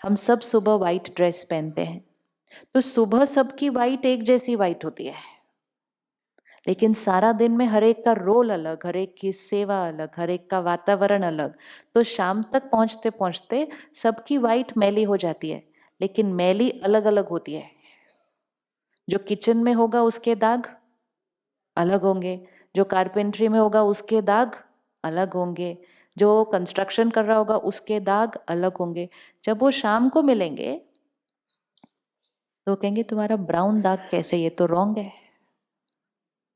हम सब सुबह वाइट ड्रेस पहनते हैं, तो सुबह सबकी वाइट एक जैसी वाइट होती है, लेकिन सारा दिन में हर एक का रोल अलग, हर एक की सेवा अलग, हर एक का वातावरण अलग। तो शाम तक पहुंचते पहुंचते सबकी वाइट मैली हो जाती है, लेकिन मैली अलग अलग होती है। जो किचन में होगा उसके दाग अलग होंगे, जो कारपेंट्री में होगा उसके दाग अलग होंगे, जो कंस्ट्रक्शन कर रहा होगा उसके दाग अलग होंगे। जब वो शाम को मिलेंगे तो कहेंगे तुम्हारा ब्राउन दाग कैसे, ये तो रॉन्ग है।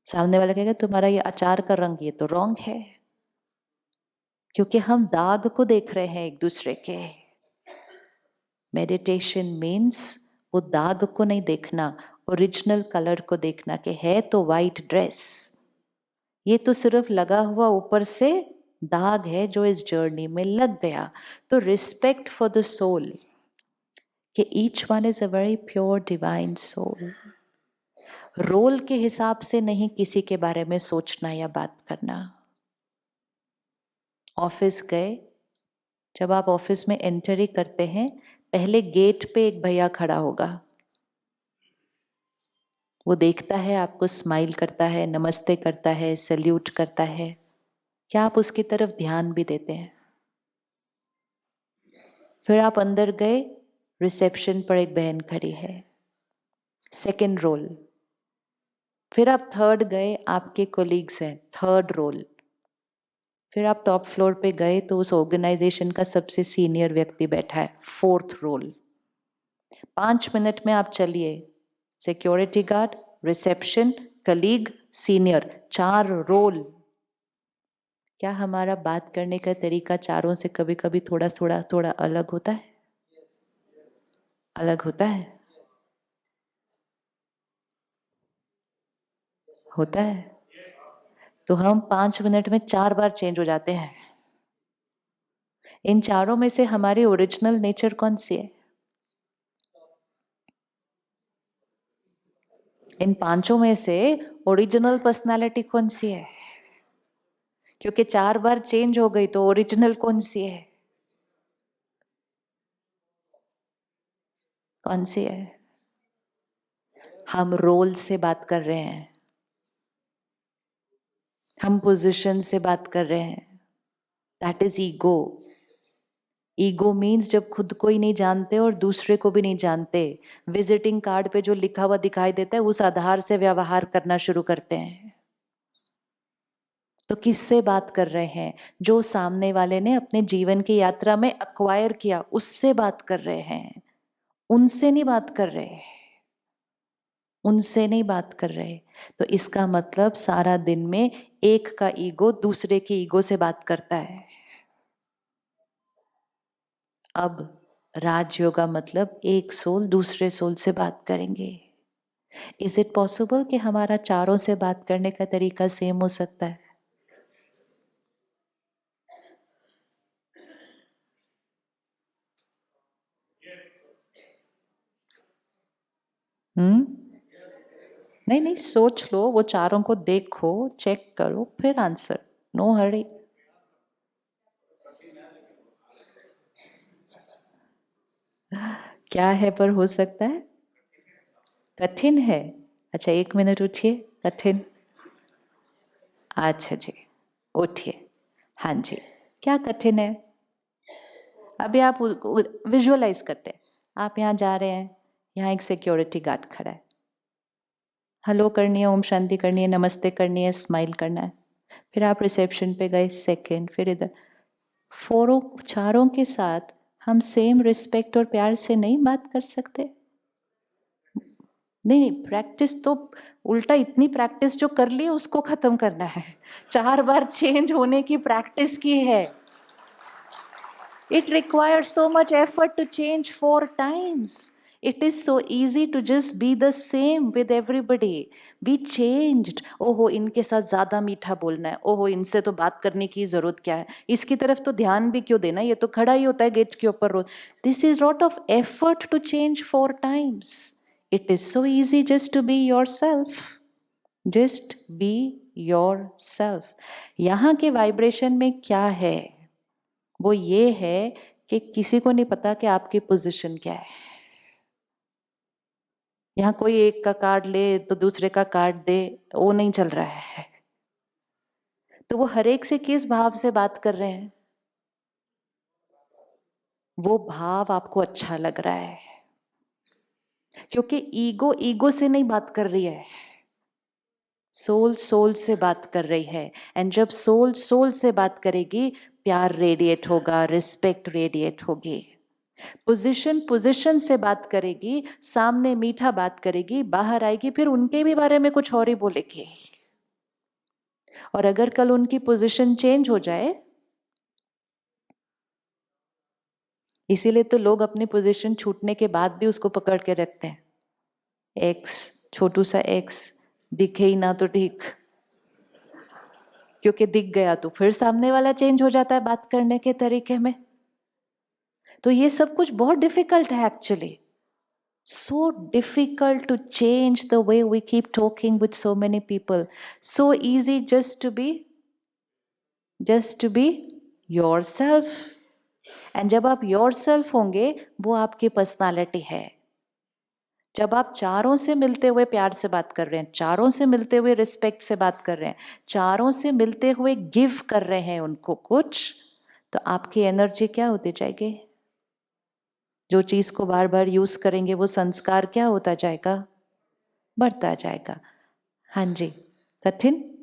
सामने वाला कहेगा तुम्हारा ये अचार का रंग, ये तो रॉन्ग है। क्योंकि हम दाग को देख रहे हैं एक दूसरे के। मेडिटेशन मीन्स वो दाग को नहीं देखना, ओरिजिनल कलर को देखना कि है तो वाइट ड्रेस, ये तो सिर्फ लगा हुआ ऊपर से दाग है जो इस जर्नी में लग गया। तो रिस्पेक्ट फॉर द सोल, कि each one is a very pure divine soul. Role के हिसाब से नहीं किसी के बारे में सोचना या बात करना। ऑफिस गए, जब आप ऑफिस में एंट्री करते हैं, पहले गेट पे एक भैया खड़ा होगा, वो देखता है आपको, स्माइल करता है, नमस्ते करता है, सैल्यूट करता है। क्या आप उसकी तरफ ध्यान भी देते हैं? फिर आप अंदर गए, रिसेप्शन पर एक बहन खड़ी है, सेकंड रोल। फिर आप थर्ड गए, आपके कोलीग्स हैं, थर्ड रोल। फिर आप टॉप फ्लोर पे गए तो उस ऑर्गेनाइजेशन का सबसे सीनियर व्यक्ति बैठा है, फोर्थ रोल। 5 मिनट में आप चलिए, security guard, reception, colleague, senior, 4 role. क्या हमारा बात करने का तरीका चारों से कभी कभी थोड़ा अलग होता है? अलग होता है? होता है। तो हम 5 मिनट में 4 बार चेंज हो जाते हैं। इन चारों में से हमारी ओरिजिनल नेचर कौन सी है? इन 5 में से ओरिजिनल पर्सनालिटी कौन सी है? क्योंकि 4 बार चेंज हो गई तो ओरिजिनल कौन सी है? कौन सी है? हम रोल से बात कर रहे हैं, हम पोजीशन से बात कर रहे हैं। That is ego. Ego means जब खुद को ही नहीं जानते और दूसरे को भी नहीं जानते, विजिटिंग कार्ड पे जो लिखा हुआ दिखाई देता है उस आधार से व्यवहार करना शुरू करते हैं। तो किससे बात कर रहे हैं? जो सामने वाले ने अपने जीवन की यात्रा में अक्वायर किया, उससे बात कर रहे हैं। उनसे नहीं बात कर रहे, उनसे नहीं बात कर रहे। तो इसका मतलब सारा दिन में एक का ईगो दूसरे की ईगो से बात करता है। अब राजयोगा मतलब एक सोल दूसरे सोल से बात करेंगे। इज इट पॉसिबल कि हमारा चारों से बात करने का तरीका सेम हो सकता है? नहीं नहीं, सोच लो, वो चारों को देखो, चेक करो, फिर आंसर। नो हरी। क्या है पर हो सकता है? कठिन है। अच्छा 1 मिनट उठिए। कठिन। अच्छा जी, उठिए। हाँ जी। क्या कठिन है? अभी आप विजुअलाइज करते हैं, आप यहाँ जा रहे हैं, यहाँ एक सिक्योरिटी गार्ड खड़ा है, हेलो करनी है, ओम शांति करनी है, नमस्ते करनी है, स्माइल करना है। फिर आप रिसेप्शन पे गए, सेकंड, फिर इधर। चारों के साथ हम सेम रिस्पेक्ट और प्यार से नहीं बात कर सकते? नहीं, प्रैक्टिस तो उल्टा, इतनी प्रैक्टिस जो कर ली उसको खत्म करना है। 4 बार चेंज होने की प्रैक्टिस की है। It requires so much effort to change 4 times. It is so easy to just be the same with everybody. Be changed. ओहो इनके साथ ज़्यादा मीठा बोलना है, ओहो इनसे तो बात करने की ज़रूरत क्या है, इसकी तरफ तो ध्यान भी क्यों देना, ये तो खड़ा ही होता है गेट के ऊपर रोज। This is lot of effort to change 4 times. It is so easy just to be yourself. Just be yourself. यहाँ के वाइब्रेशन में क्या है? वो ये है कि किसी को नहीं पता कि आपकी पोजीशन क्या है। यहाँ कोई एक का कार्ड ले तो दूसरे का कार्ड दे, वो नहीं चल रहा है। तो वो हर एक से किस भाव से बात कर रहे हैं? वो भाव आपको अच्छा लग रहा है, क्योंकि ईगो ईगो से नहीं बात कर रही है, सोल सोल से बात कर रही है। एंड जब सोल सोल से बात करेगी, प्यार रेडिएट होगा, रिस्पेक्ट रेडिएट होगी। पोजीशन पोजीशन से बात करेगी, सामने मीठा बात करेगी, बाहर आएगी फिर उनके भी बारे में कुछ और ही बोलेगी। और अगर कल उनकी पोजीशन चेंज हो जाए, इसीलिए तो लोग अपनी पोजीशन छूटने के बाद भी उसको पकड़ के रखते हैं। एक्स, छोटू सा एक्स दिखे ही ना तो ठीक, क्योंकि दिख गया तो फिर सामने वाला चेंज हो जाता है बात करने के तरीके में। तो ये सब कुछ बहुत डिफिकल्ट है actually. So difficult to change the way we keep talking with so many people. So easy just to be yourself. And जब आप yourself होंगे, वो आपकी पर्सनालिटी है। जब आप चारों से मिलते हुए प्यार से बात कर रहे हैं, चारों से मिलते हुए रिस्पेक्ट से बात कर रहे हैं, चारों से मिलते हुए गिव कर रहे हैं उनको कुछ, तो आपकी एनर्जी क्या होती जाएगी? जो चीज को बार बार यूज करेंगे वो संस्कार क्या होता जाएगा? बढ़ता जाएगा। हाँ जी, कठिन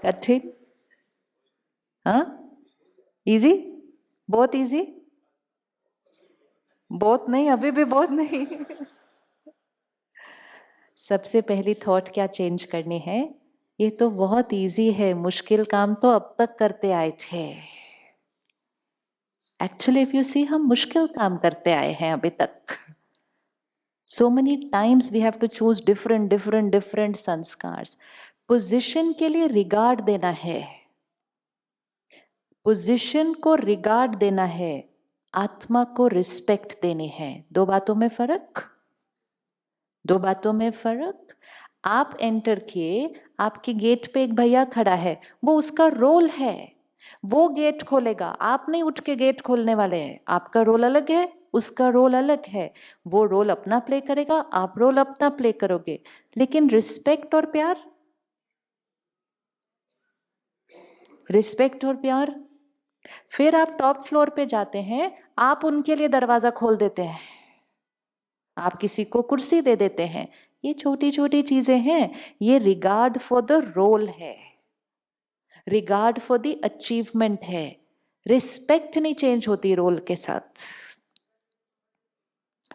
कठिन, हाँ, इजी, बहुत इजी, बहुत नहीं, अभी भी बहुत नहीं। सबसे पहली थॉट क्या चेंज करनी है? ये तो बहुत इजी है, मुश्किल काम तो अब तक करते आए थे। एक्चुअली इफ यू सी, हम मुश्किल काम करते आए हैं अभी तक। So many times we have to choose different संस्कार्स। Position के लिए रिगार्ड देना है, पोजीशन को रिगार्ड देना है, आत्मा को रिस्पेक्ट देनी है। दो बातों में फर्क, दो बातों में फर्क। आप एंटर किए, आपके गेट पे एक भैया खड़ा है, वो उसका रोल है, वो गेट खोलेगा, आप नहीं उठ के गेट खोलने वाले हैं। आपका रोल अलग है, उसका रोल अलग है। वो रोल अपना प्ले करेगा, आप रोल अपना प्ले करोगे। लेकिन रिस्पेक्ट और प्यार, रिस्पेक्ट और प्यार। फिर आप टॉप फ्लोर पे जाते हैं, आप उनके लिए दरवाजा खोल देते हैं, आप किसी को कुर्सी दे देते हैं। ये छोटी छोटी चीजें हैं, ये रिगार्ड फॉर द रोल है, रिगार्ड फॉर द अचीवमेंट है। रिस्पेक्ट नहीं चेंज होती रोल के साथ।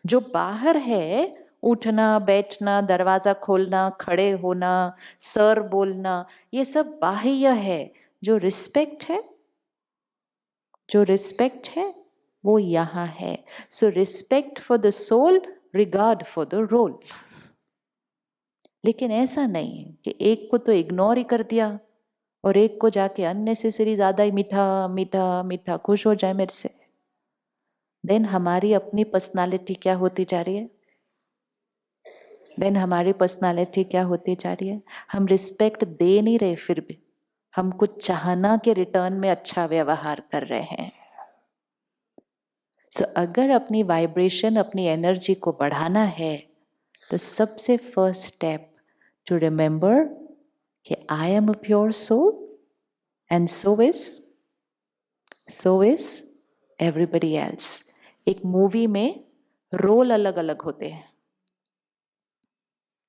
जो बाहर है, उठना बैठना, दरवाजा खोलना, खड़े होना, सर बोलना, ये सब बाह्य है। जो रिस्पेक्ट है, जो रिस्पेक्ट है वो यहां है। So respect for the soul, regard for the role. लेकिन ऐसा नहीं कि एक को तो इग्नोर ही कर दिया और एक को जाके अननेसेसरी ज्यादा ही मीठा मीठा मीठा खुश हो जाए मेरे से। देन हमारी अपनी पर्सनालिटी क्या होती जा रही है? देन हमारी पर्सनालिटी क्या होती जा रही है? हम रिस्पेक्ट दे नहीं रहे, फिर भी हम कुछ चाहना के रिटर्न में अच्छा व्यवहार कर रहे हैं। सो अगर अपनी वाइब्रेशन, अपनी एनर्जी को बढ़ाना है, तो सबसे फर्स्ट स्टेप टू रिमेंबर कि I am a pure soul and so is everybody else. एक मूवी में रोल अलग अलग होते हैं,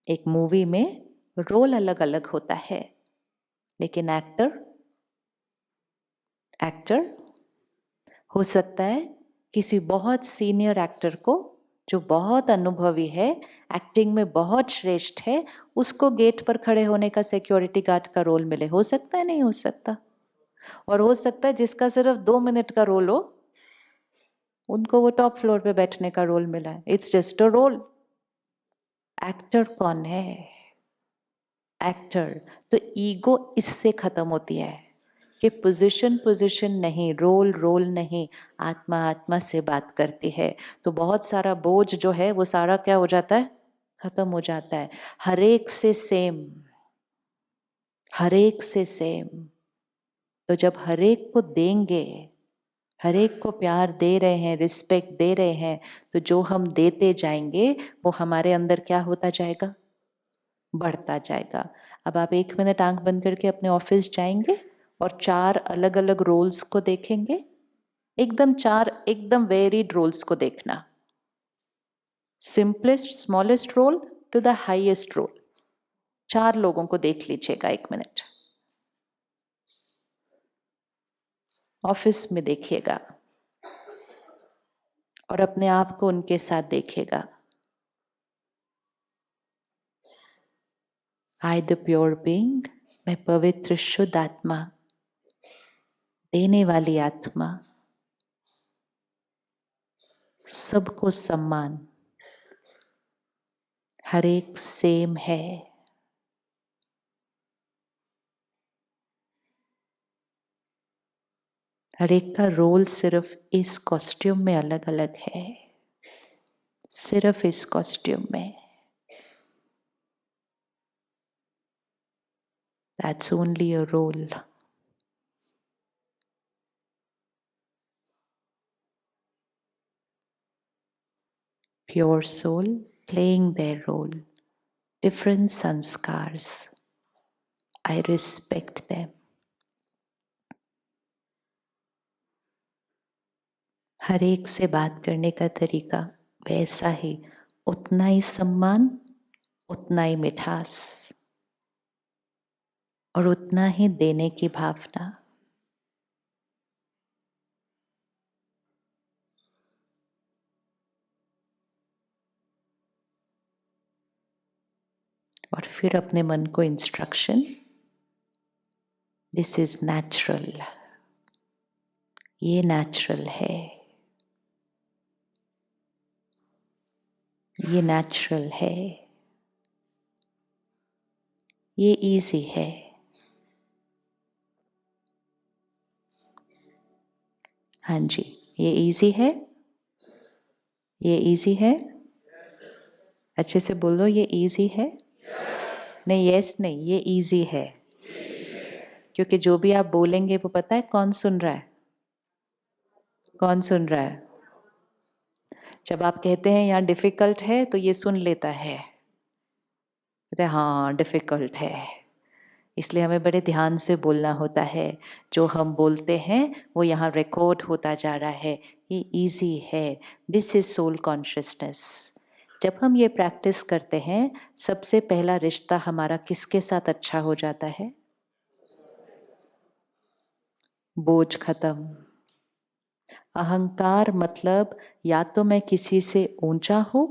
एक मूवी में रोल अलग अलग होता है, लेकिन एक्टर हो सकता है किसी बहुत सीनियर एक्टर को, जो बहुत अनुभवी है, एक्टिंग में बहुत श्रेष्ठ है, उसको गेट पर खड़े होने का, सिक्योरिटी गार्ड का रोल मिले। हो सकता है, नहीं हो सकता। और हो सकता है जिसका सिर्फ 2 मिनट का रोल हो, उनको वो टॉप फ्लोर पे बैठने का रोल मिला है। It's just a role. Actor कौन है? एक्टर। तो ईगो इससे खत्म होती है कि पोजीशन नहीं, रोल रोल नहीं, आत्मा आत्मा से बात करती है। तो बहुत सारा बोझ जो है वो सारा क्या हो जाता है? खत्म हो जाता है। हर एक से सेम, हर एक से सेम। तो जब हर एक को देंगे, हर एक को प्यार दे रहे हैं, रिस्पेक्ट दे रहे हैं, तो जो हम देते जाएंगे वो हमारे अंदर क्या होता जाएगा? बढ़ता जाएगा। अब आप 1 मिनट आंख बंद करके अपने ऑफिस जाएंगे और 4 अलग अलग रोल्स को देखेंगे, एकदम 4 एकदम वेरिड रोल्स को देखना, simplest smallest role to the highest role. 4 लोगों को देख लीजिएगा 1 मिनट, ऑफिस में देखिएगा और अपने आप को उनके साथ देखिएगा। आई द प्योर बीइंग, मैं पवित्र शुद्ध आत्मा, देने वाली आत्मा, सबको सम्मान, हर एक सेम है। हर एक का रोल सिर्फ इस कॉस्ट्यूम में अलग अलग है, सिर्फ इस कॉस्ट्यूम में। That's only a role. Pure soul playing their role. Different sanskars. I respect them. हर एक से बात करने का तरीका वैसा ही, उतना ही सम्मान, उतना ही मिठास और उतना ही देने की भावना। और फिर अपने मन को इंस्ट्रक्शन, दिस इज नेचुरल, ये नेचुरल है, ये नेचुरल है, ये इजी है। हाँ जी, ये इजी है, ये इजी है। अच्छे से बोलो, ये इजी है। नहीं, यस नहीं, ये इजी है। क्योंकि जो भी आप बोलेंगे वो पता है कौन सुन रहा है? कौन सुन रहा है? जब आप कहते हैं यहाँ डिफिकल्ट है तो ये सुन लेता है, कहते हैं हाँ डिफिकल्ट है। इसलिए हमें बड़े ध्यान से बोलना होता है। जो हम बोलते हैं वो यहाँ रिकॉर्ड होता जा रहा है। ये इजी है, दिस इज सोल कॉन्शियसनेस। जब हम ये प्रैक्टिस करते हैं, सबसे पहला रिश्ता हमारा किसके साथ अच्छा हो जाता है? बोझ खत्म। अहंकार मतलब या तो मैं किसी से ऊंचा हूं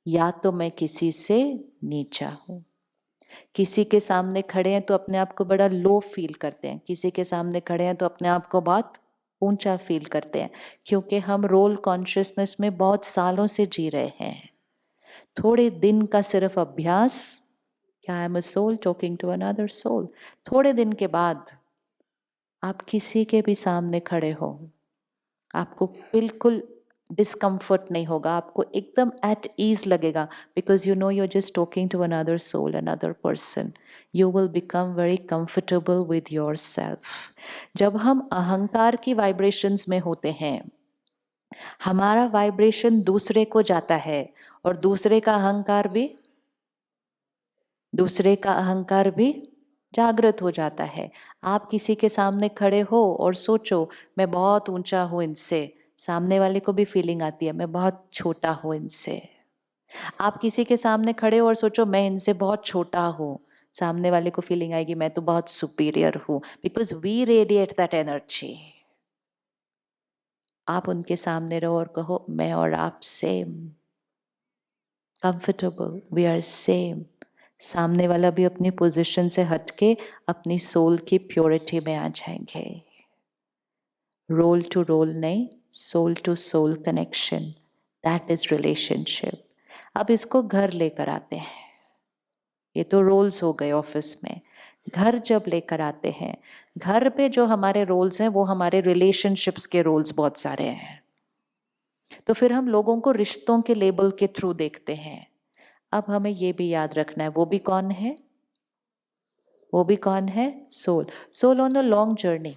या तो मैं किसी से नीचा हूं। किसी के सामने खड़े हैं तो अपने आप को बड़ा लो फील करते हैं, किसी के सामने खड़े हैं तो अपने आप को बहुत ऊंचा फील करते हैं, क्योंकि हम रोल कॉन्शियसनेस में बहुत सालों से जी रहे हैं। थोड़े दिन का सिर्फ अभ्यास, क्या I am a soul talking to another soul, थोड़े दिन के बाद आप किसी के भी सामने खड़े हो, आपको बिल्कुल डिस्कम्फर्ट नहीं होगा, आपको एकदम एट ईज लगेगा, because you know you are just talking to another soul, another person. You will become very comfortable with yourself. जब हम अहंकार की वाइब्रेशंस में होते हैं, हमारा वाइब्रेशन दूसरे को जाता है और दूसरे का अहंकार भी जागृत हो जाता है। आप किसी के सामने खड़े हो और सोचो मैं बहुत ऊंचा हूं इनसे, सामने वाले को भी फीलिंग आती है मैं बहुत छोटा हूं इनसे। आप किसी के सामने खड़े हो और सोचो मैं इनसे बहुत छोटा हूं, सामने वाले को फीलिंग आएगी मैं तो बहुत सुपीरियर हूं, because we radiate that energy. आप उनके सामने रहो और कहो मैं और आप same, comfortable, we are same. सामने वाला भी अपनी पोजीशन से हटके अपनी सोल की प्योरिटी में आ जाएंगे। रोल टू रोल नहीं, soul to soul connection, that is relationship. अब इसको घर लेकर आते हैं। ये तो रोल्स हो गए ऑफिस में। घर जब लेकर आते हैं, घर पे जो हमारे रोल्स हैं वो हमारे रिलेशनशिप्स के रोल्स बहुत सारे हैं। तो फिर हम लोगों को रिश्तों के लेबल के थ्रू देखते हैं। अब हमें ये भी याद रखना है, वो भी कौन है? वो भी कौन है? Soul. Soul on a long journey.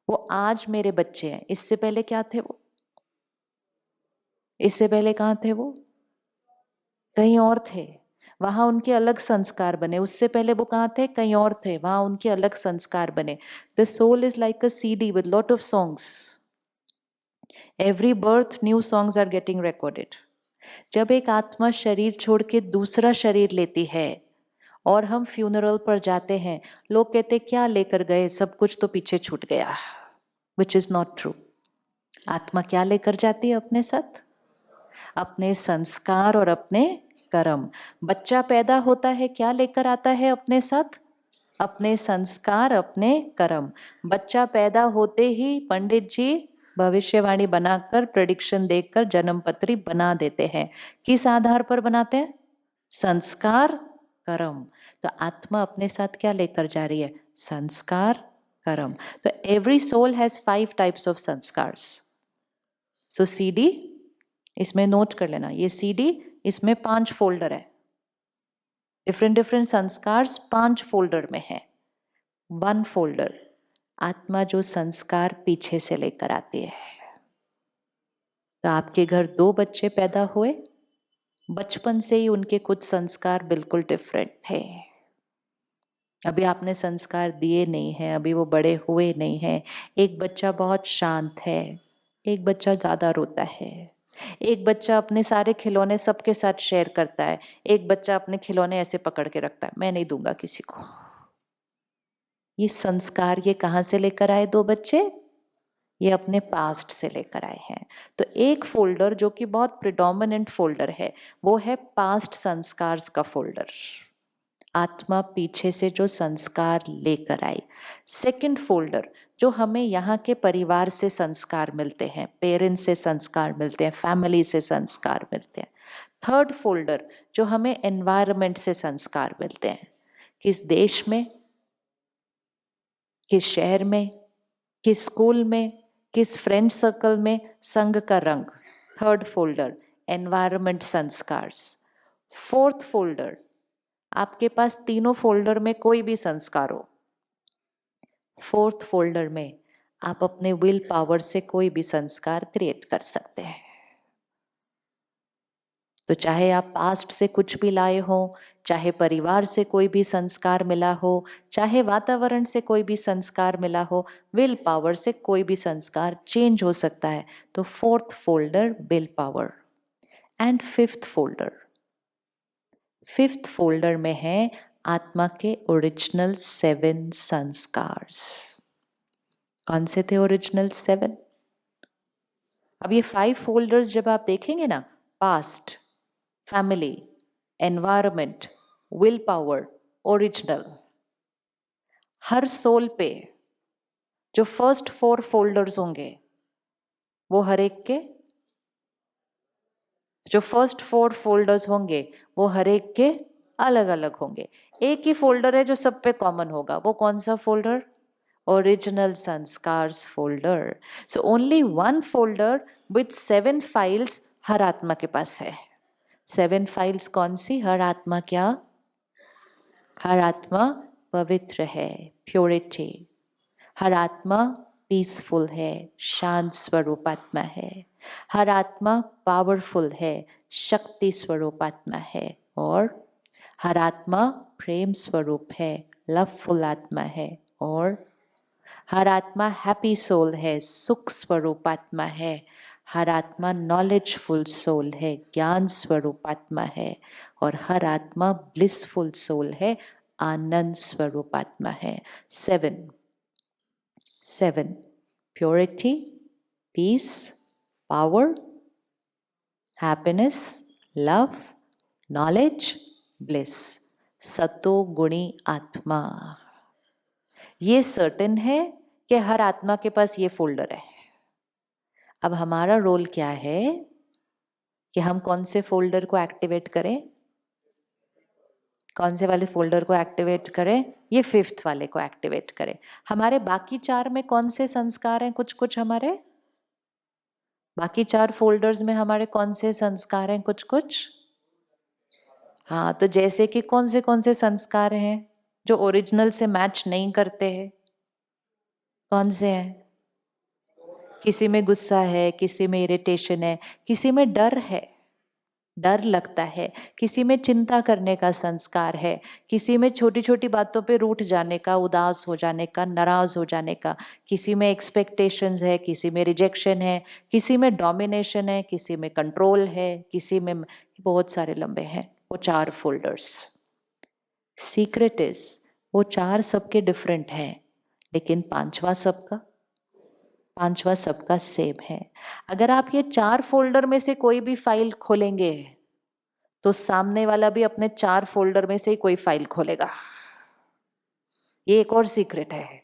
वो आज मेरे बच्चे हैं। इससे पहले क्या थे वो? इससे पहले कहाँ थे वो? कहीं और थे, वहां उनके अलग संस्कार बने। उससे पहले वो कहाँ थे? कहीं और थे, वहां उनके अलग संस्कार बने। The soul is like a CD with lot of songs. Every birth new songs are getting recorded. जब एक आत्मा शरीर छोड़ के दूसरा शरीर लेती है और हम फ्यूनरल पर जाते हैं, लोग कहते क्या लेकर गए, सब कुछ तो पीछे छूट गया, विच इज नॉट ट्रू। आत्मा क्या लेकर जाती है अपने साथ? अपने संस्कार और अपने कर्म। बच्चा पैदा होता है, क्या लेकर आता है अपने साथ? अपने संस्कार, अपने कर्म। बच्चा पैदा होते ही पंडित जी भविष्यवाणी बनाकर, प्रेडिक्शन देकर जन्म पत्री बना देते हैं। किस आधार पर बनाते हैं? संस्कार, कर्म। तो आत्मा अपने साथ क्या लेकर जा रही है? संस्कार, कर्म। तो every soul has 5 types of संस्कार्स। सो सीडी, इसमें नोट कर लेना, ये सीडी, इसमें 5 फोल्डर है। डिफरेंट डिफरेंट संस्कार्स 5 फोल्डर में है। 1 फोल्डर आत्मा जो संस्कार पीछे से लेकर आती है। तो आपके घर 2 बच्चे पैदा हुए, बचपन से ही उनके कुछ संस्कार बिल्कुल डिफरेंट थे। अभी आपने संस्कार दिए नहीं हैं, अभी वो बड़े हुए नहीं हैं। एक बच्चा बहुत शांत है, एक बच्चा ज्यादा रोता है। एक बच्चा अपने सारे खिलौने सबके साथ शेयर करता है, एक बच्चा अपने खिलौने ऐसे पकड़ के रखता है, मैं नहीं दूंगा किसी को। ये संस्कार ये कहाँ से लेकर आए 2 बच्चे? ये अपने पास्ट से लेकर आए हैं। तो एक फोल्डर जो कि बहुत प्रिडोमिनेंट फोल्डर है, वो है पास्ट संस्कार्स का फोल्डर। आत्मा पीछे से जो संस्कार लेकर आई। सेकंड फोल्डर जो हमें यहाँ के परिवार से संस्कार मिलते हैं, पेरेंट्स से संस्कार मिलते हैं, फैमिली से संस्कार मिलते हैं। थर्ड फोल्डर जो हमें एनवायरनमेंट से संस्कार मिलते हैं, किस देश में, किस शहर में, किस स्कूल में, किस फ्रेंड सर्कल में, संग का रंग। Third folder environment संस्कार्स। Fourth folder, आपके पास तीनों फोल्डर में कोई भी संस्कार हो, फोर्थ फोल्डर में आप अपने विल पावर से कोई भी संस्कार क्रिएट कर सकते हैं। तो चाहे आप पास्ट से कुछ भी लाए हो, चाहे परिवार से कोई भी संस्कार मिला हो, चाहे वातावरण से कोई भी संस्कार मिला हो, विल पावर से कोई भी संस्कार चेंज हो सकता है। तो fourth folder will power. And fifth folder में है आत्मा के ओरिजिनल 7 संस्कार्स। कौन से थे ओरिजिनल 7? अब ये 5 फोल्डर्स जब आप देखेंगे ना, past, family, environment, will power, original, हर सोल पे जो फर्स्ट 4 फोल्डर्स होंगे, वो हर एक के जो फर्स्ट 4 फोल्डर्स होंगे वो हर एक के अलग अलग होंगे। एक ही फोल्डर है जो सब पे कॉमन होगा, वो कौन सा फोल्डर? ओरिजिनल संस्कार्स folder. So only 1 folder with 7 files हर आत्मा के पास है। 7 फाइल्स कौन सी? हर आत्मा क्या? हर आत्मा पवित्र है, प्योरिटी। हर आत्मा पीसफुल है, शांत स्वरूप आत्मा है। हर आत्मा पावरफुल है, शक्ति स्वरूप आत्मा है। और हर आत्मा प्रेम स्वरूप है, लवफुल आत्मा है। और हर आत्मा हैप्पी सोल है, सुख स्वरूप आत्मा है। हर आत्मा नॉलेजफुल सोल है, ज्ञान स्वरूप आत्मा है। और हर आत्मा ब्लिसफुल सोल है, आनंद स्वरूप आत्मा है। 7 purity, peace, power, happiness, love, knowledge, bliss। सतो गुणी आत्मा। ये सर्टेन है कि हर आत्मा के पास ये फोल्डर है। अब हमारा रोल क्या है कि हम कौन से फोल्डर को एक्टिवेट करें? कौन से वाले फोल्डर को एक्टिवेट करें? ये 5th वाले को एक्टिवेट करें। हमारे बाकी 4 में कौन से संस्कार हैं? कुछ कुछ हमारे बाकी 4 फोल्डर्स में हमारे कौन से संस्कार हैं? कुछ कुछ। हाँ, तो जैसे कि कौन से संस्कार हैं जो ओरिजिनल से मैच नहीं करते हैं? कौन से हैं? किसी में गुस्सा है, किसी में इरिटेशन है, किसी में डर है, डर लगता है, किसी में चिंता करने का संस्कार है, किसी में छोटी छोटी बातों पे रूठ जाने का, उदास हो जाने का, नाराज हो जाने का, किसी में एक्सपेक्टेशंस है, किसी में रिजेक्शन है, किसी में डोमिनेशन है, किसी में कंट्रोल है, किसी में बहुत सारे लंबे हैं वो 4 फोल्डर्स। सीक्रेट इज वो 4 सबके डिफरेंट हैं, लेकिन पांचवा सबका सेम है। अगर आप ये 4 फोल्डर में से कोई भी फाइल खोलेंगे तो सामने वाला भी अपने 4 फोल्डर में से ही कोई फाइल खोलेगा। ये एक और सीक्रेट है,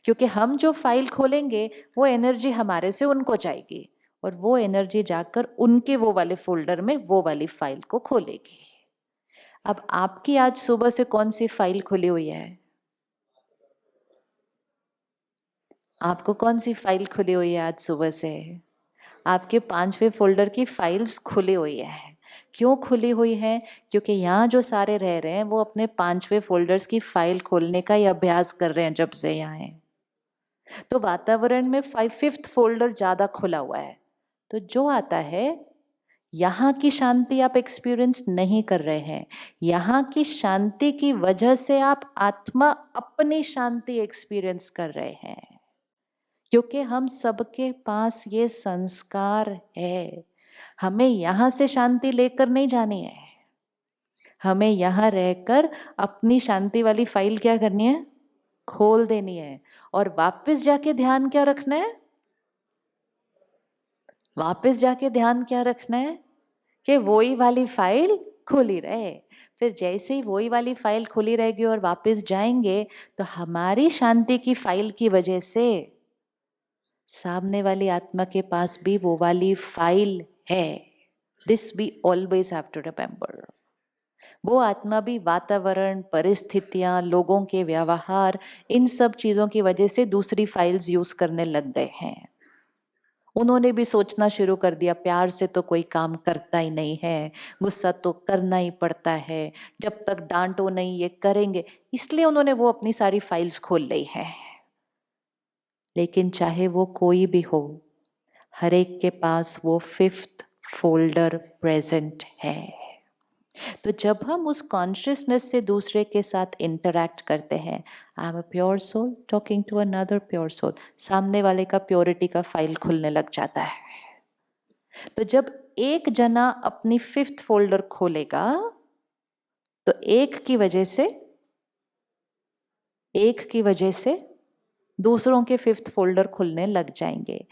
क्योंकि हम जो फाइल खोलेंगे वो एनर्जी हमारे से उनको जाएगी और वो एनर्जी जाकर उनके वो वाले फोल्डर में वो वाली फाइल को खोलेगी। अब आपकी आज सुबह से कौन सी फाइल खुली हुई है? आपको कौन सी फाइल खुली हुई है आज सुबह से? आपके 5वें फोल्डर की फाइल्स खुली हुई है। क्यों खुली हुई है? क्योंकि यहाँ जो सारे रह रहे हैं वो अपने 5वें फोल्डर्स की फाइल खोलने का ही अभ्यास कर रहे हैं जब से यहाँ है। तो वातावरण में 5th फोल्डर ज्यादा खुला हुआ है, तो जो आता है यहाँ की शांति आप एक्सपीरियंस नहीं कर रहे हैं। यहाँ की शांति की वजह से आप आत्मा अपनी शांति एक्सपीरियंस कर रहे हैं, क्योंकि हम सबके पास ये संस्कार है। हमें यहाँ से शांति लेकर नहीं जानी है, हमें यहाँ रहकर अपनी शांति वाली फाइल क्या करनी है? खोल देनी है। और वापस जाके ध्यान क्या रखना है? वापस जाके ध्यान क्या रखना है? कि वही वाली फाइल खुली रहे। फिर जैसे ही वही वाली फाइल खुली रहेगी और वापस जाएंगे तो हमारी शांति की फाइल की वजह से सामने वाली आत्मा के पास भी वो वाली फाइल है। This we always have to remember. वो आत्मा भी वातावरण, परिस्थितियां, लोगों के व्यवहार, इन सब चीजों की वजह से दूसरी फाइल्स यूज करने लग गए हैं। उन्होंने भी सोचना शुरू कर दिया, प्यार से तो कोई काम करता ही नहीं है, गुस्सा तो करना ही पड़ता है, जब तक डांटो नहीं ये करेंगे। इसलिए उन्होंने वो अपनी सारी फाइल्स खोल ली है। लेकिन चाहे वो कोई भी हो, हर एक के पास वो 5th फोल्डर प्रेजेंट है। तो जब हम उस कॉन्शियसनेस से दूसरे के साथ इंटरैक्ट करते हैं, I am a pure soul talking to another pure soul, सामने वाले का प्योरिटी का फाइल खुलने लग जाता है। तो जब एक जना अपनी 5th फोल्डर खोलेगा तो एक की वजह से दूसरों के 5th फोल्डर खुलने लग जाएंगे।